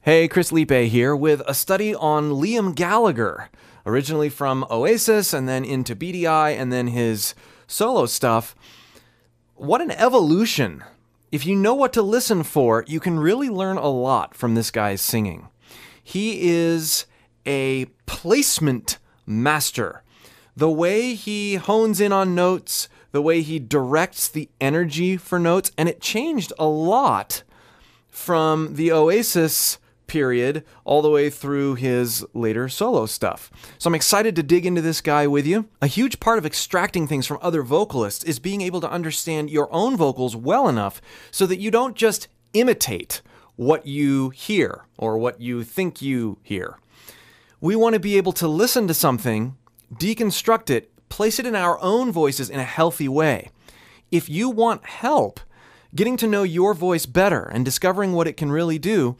Hey, Chris Lipe here with a study on Liam Gallagher, originally from Oasis and then into Beady Eyes and then his solo stuff. What an evolution. If you know what to listen for, you can really learn a lot from this guy's singing. He is a placement master. The way he hones in on notes, the way he directs the energy for notes, and it changed a lot from the Oasis period all the way through his later solo stuff. So I'm excited to dig into this guy with you. A huge part of extracting things from other vocalists is being able to understand your own vocals well enough so that you don't just imitate what you hear or what you think you hear. We want to be able to listen to something, deconstruct it, place it in our own voices in a healthy way. If you want help getting to know your voice better and discovering what it can really do,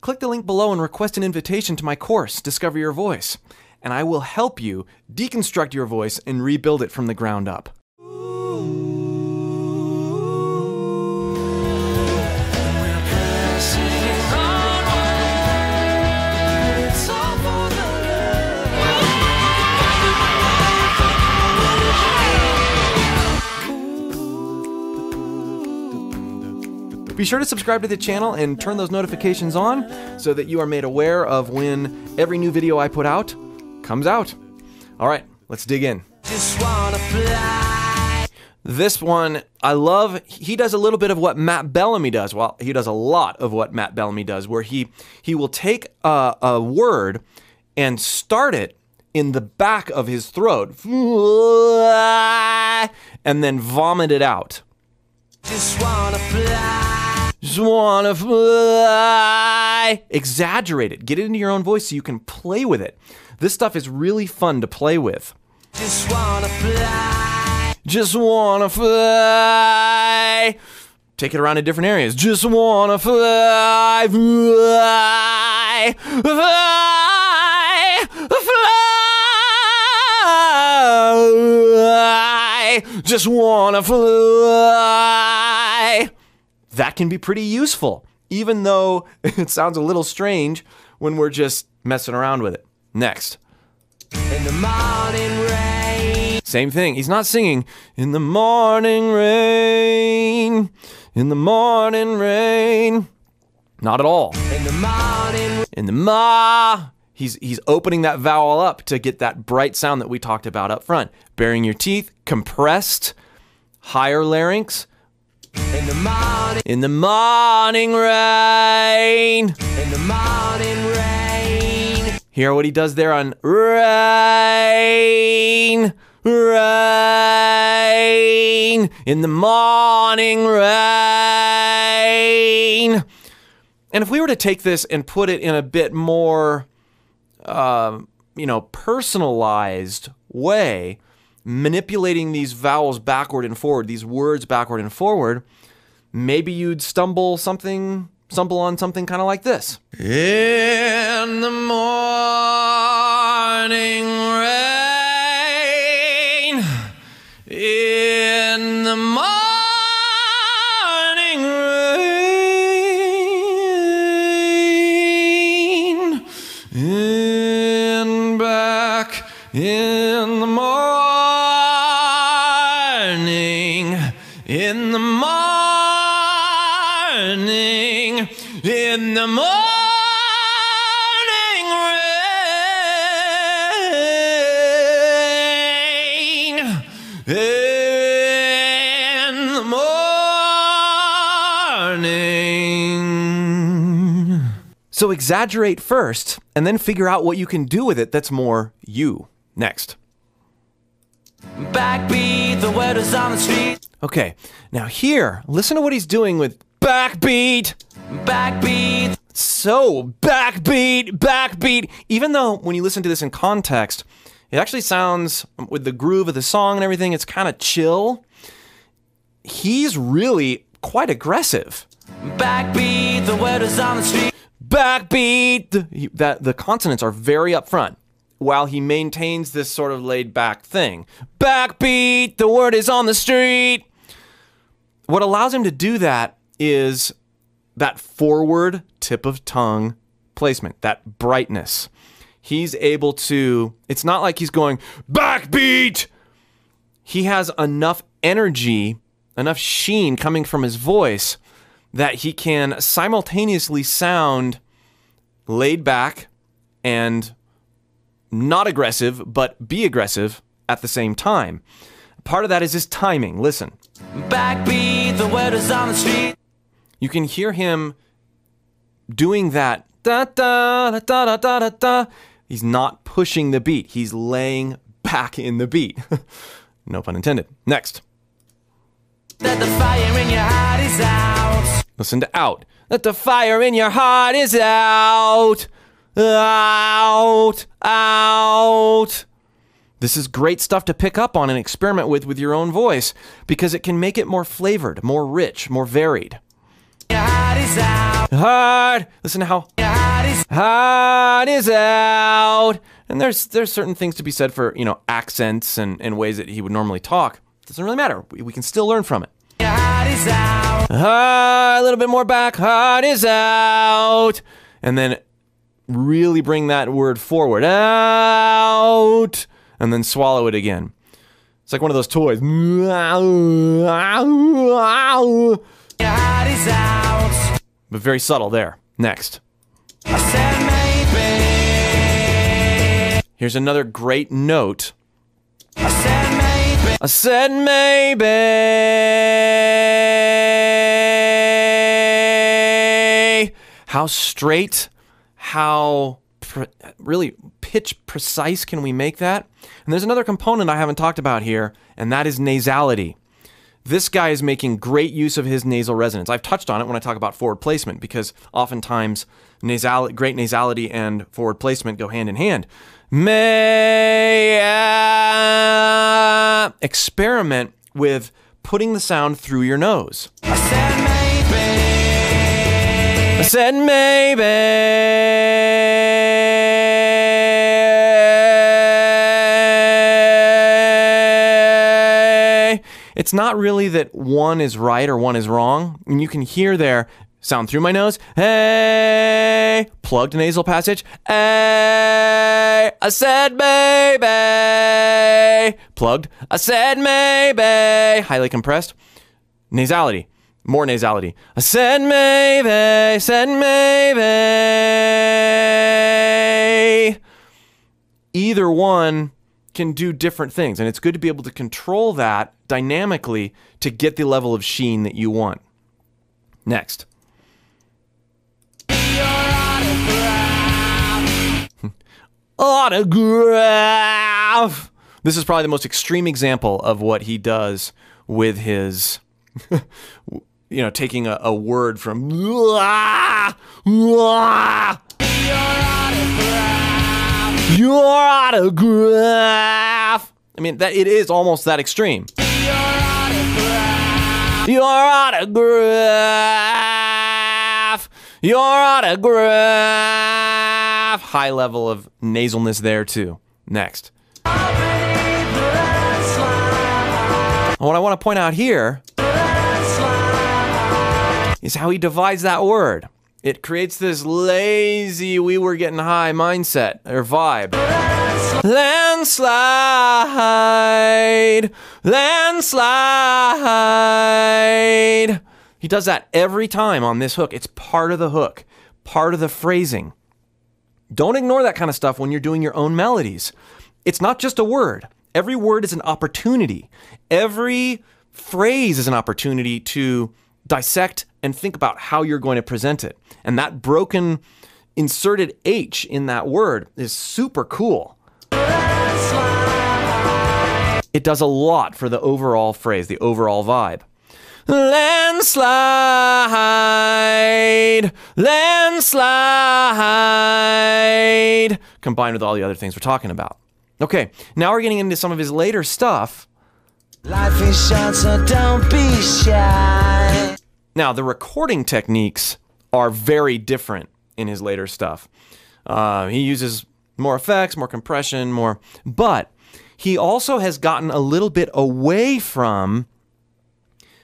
click the link below and request an invitation to my course, Discover Your Voice, and I will help you deconstruct your voice and rebuild it from the ground up. Be sure to subscribe to the channel and turn those notifications on so that you are made aware of when every new video I put out comes out. All right, let's dig in. Just wanna fly. This one, I love. He does a little bit of what Matt Bellamy does. Well, he does a lot of what Matt Bellamy does, where he will take a word and start it in the back of his throat and then vomit it out. Just wanna fly. Just wanna fly. Exaggerate it. Get it into your own voice so you can play with it. This stuff is really fun to play with. Just wanna fly. Just wanna fly. Take it around in different areas. Just wanna fly. Fly. Fly. Fly. Just wanna fly. That can be pretty useful, even though it sounds a little strange when we're just messing around with it. Next. In the morning rain. Same thing. He's not singing, in the morning rain, in the morning rain. Not at all. In the morning. In the ma. He's opening that vowel up to get that bright sound that we talked about up front. Baring your teeth, compressed, higher larynx. In the morning rain. In the morning rain. Hear what he does there on rain. Rain. In the morning rain. And if we were to take this and put it in a bit more, personalized way, manipulating these vowels backward and forward, these words backward and forward, maybe you'd stumble on something kind of like this. In the morning rain, in the morning rain, in back in the morning. In the morning, in the morning rain, in the morning. So exaggerate first, and then figure out what you can do with it that's more you. Next. Backbeat, the word is on the street. Okay, now here, listen to what he's doing with backbeat. Backbeat. So backbeat, backbeat. Even though when you listen to this in context, it actually sounds, with the groove of the song and everything, it's kind of chill. He's really quite aggressive. Backbeat, the word is on the street. Backbeat. The consonants are very upfront, while he maintains this sort of laid-back thing. Backbeat, the word is on the street. What allows him to do that is that forward tip of tongue placement, that brightness. He's able to, it's not like he's going, backbeat! He has enough energy, enough sheen coming from his voice that he can simultaneously sound laid back and not aggressive, but be aggressive at the same time. Part of that is his timing. Listen. Backbeat, the word is on the street. You can hear him doing that. Da, da, da, da, da, da, da. He's not pushing the beat. He's laying back in the beat. No pun intended. Next. That the fire in your heart is out. Listen to out. That the fire in your heart is out. Out. Out. This is great stuff to pick up on and experiment with your own voice because it can make it more flavored, more rich, more varied. Your heart is out. Heart. Listen to how heart is out. And there's certain things to be said for, accents and ways that he would normally talk. It doesn't really matter. We can still learn from it. Your heart is out. A little bit more back. Heart is out. And then really bring that word forward. Out. And then swallow it again. It's like one of those toys. Your heart is out. But very subtle there. Next. I said maybe. Here's another great note. I said maybe. I said maybe. How straight, how really pitch precise can we make that? And there's another component I haven't talked about here, and that is nasality. This guy is making great use of his nasal resonance. I've touched on it when I talk about forward placement because oftentimes great nasality and forward placement go hand in hand. Experiment with putting the sound through your nose. I said maybe. I said maybe. It's not really that one is right or one is wrong. And you can hear there, sound through my nose. Hey, plugged nasal passage. Hey, I said maybe. Plugged. I said maybe. Highly compressed. Nasality. More nasality. I said maybe. Said maybe. Either one can do different things, and it's good to be able to control that dynamically to get the level of sheen that you want. Next. Autograph. This is probably the most extreme example of what he does with his, taking a word from. Your autograph. I mean, that it is almost that extreme. Your autograph. Your autograph. High level of nasalness there too. Next. What I want to point out here is how he divides that word. It creates this lazy, we were getting high mindset or vibe. Landslide, landslide. He does that every time on this hook. It's part of the hook, part of the phrasing. Don't ignore that kind of stuff when you're doing your own melodies. It's not just a word. Every word is an opportunity. Every phrase is an opportunity to dissect and think about how you're going to present it. And that broken inserted H in that word is super cool. It does a lot for the overall phrase, the overall vibe. Landslide, landslide, combined with all the other things we're talking about. Okay, now we're getting into some of his later stuff. Life is short, so don't be shy. Now, the recording techniques are very different in his later stuff. He uses more effects, more compression, but he also has gotten a little bit away from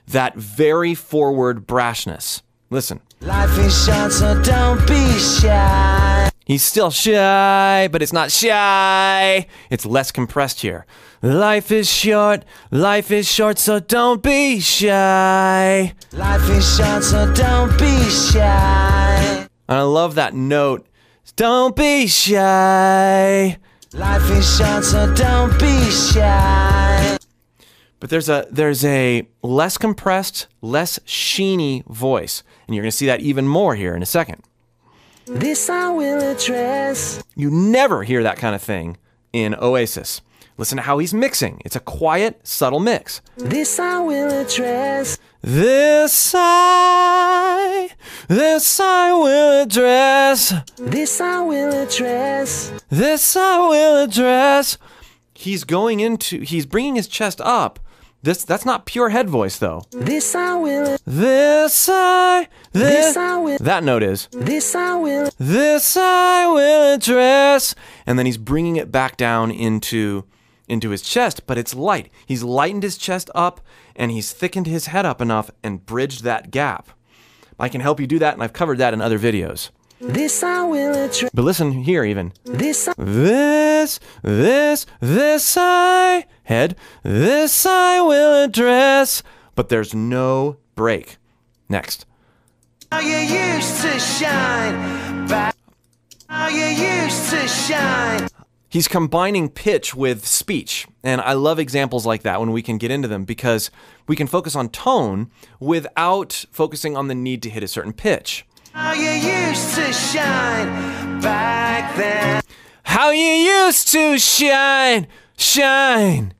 that very forward brashness. Listen. Life is short, so don't be shy. He's still shy, but it's not shy. It's less compressed here. Life is short, so don't be shy. Life is short, so don't be shy. And I love that note. Don't be shy. Life is short, so don't be shy. But there's a less compressed, less sheeny voice. And you're going to see that even more here in a second. This I will address. You never hear that kind of thing in Oasis. Listen to how he's mixing. It's a quiet, subtle mix. This I will address. This I will address. This I will address. This I will address. He's bringing his chest up. That's not pure head voice though. This I will. This I will. That note is. This I will. This I will address. And then he's bringing it back down into his chest, but it's light. He's lightened his chest up and he's thickened his head up enough and bridged that gap. I can help you do that, and I've covered that in other videos. This I will address. But listen here even. This I will address. But there's no break. Next. How you used to shine. Back. How you used to shine. He's combining pitch with speech, and I love examples like that when we can get into them because we can focus on tone without focusing on the need to hit a certain pitch. How you used to shine back then. How you used to shine. Shine's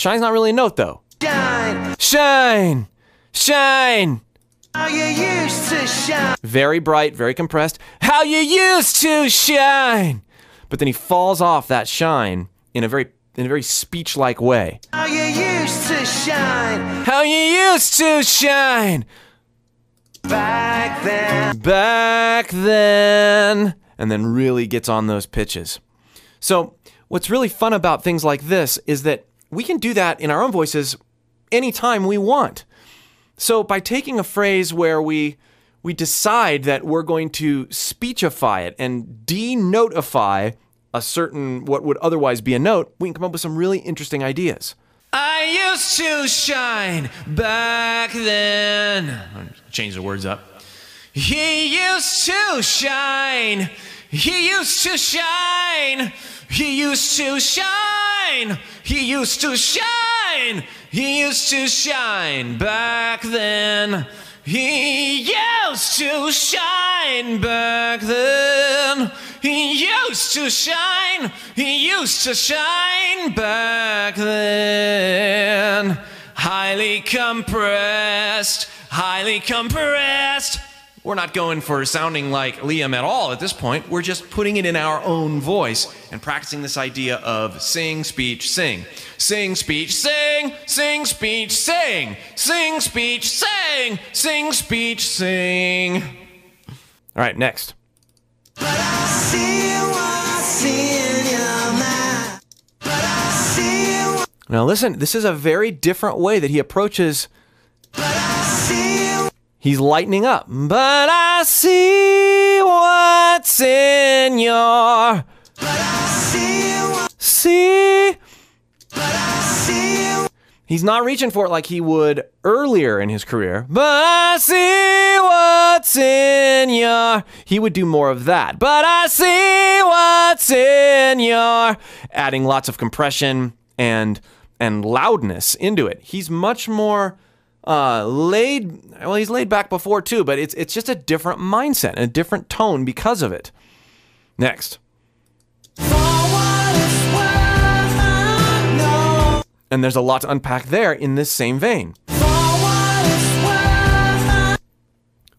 not really a note though. Shine. How you used to shine. Very bright, very compressed. How you used to shine. But then he falls off that shine in a very speech-like way. How you used to shine. How you used to shine. Back then. Back then. And then really gets on those pitches. So what's really fun about things like this is that we can do that in our own voices anytime we want. So by taking a phrase where we decide that we're going to speechify it and denotify a certain, what would otherwise be a note, we can come up with some really interesting ideas. I used to shine back then. I'll change the words up. He used to shine. He used to shine. He used to shine. He used to shine. He used to shine back then. He used to shine back then. He used to shine. He used to shine back then. Highly compressed. Highly compressed. We're not going for sounding like Liam at all at this point. We're just putting it in our own voice and practicing this idea of sing, speech, sing. Sing, speech, sing. Sing, speech, sing. Sing, speech, sing. Sing, speech, sing. All right, next. But I see what I see in your mind. But I see what. Now listen, this is a very different way that he approaches. But I see. He's lightening up. But I see what's in your. But I see what. See. But I see. He's not reaching for it like he would earlier in his career. But I see what's in your. He would do more of that. But I see what's in your. Adding lots of compression and loudness into it. He's much more laid. Well, he's laid back before too, but it's just a different mindset and a different tone because of it. Next. And there's a lot to unpack there in this same vein.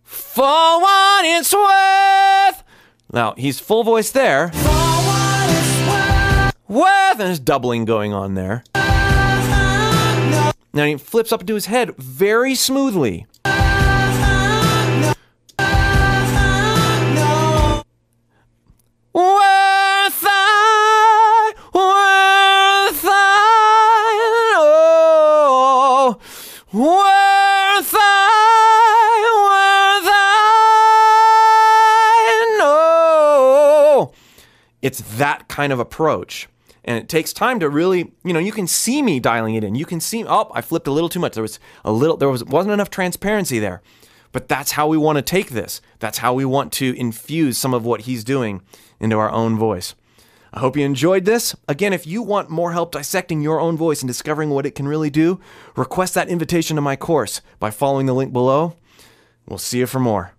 For what it's worth. Now, he's full voice there. Worth, and there's doubling going on there. Now he flips up into his head very smoothly. It's that kind of approach. And it takes time to really, you can see me dialing it in. You can see, I flipped a little too much. Wasn't enough transparency there. But that's how we want to take this. That's how we want to infuse some of what he's doing into our own voice. I hope you enjoyed this. Again, if you want more help dissecting your own voice and discovering what it can really do, request that invitation to my course by following the link below. We'll see you for more.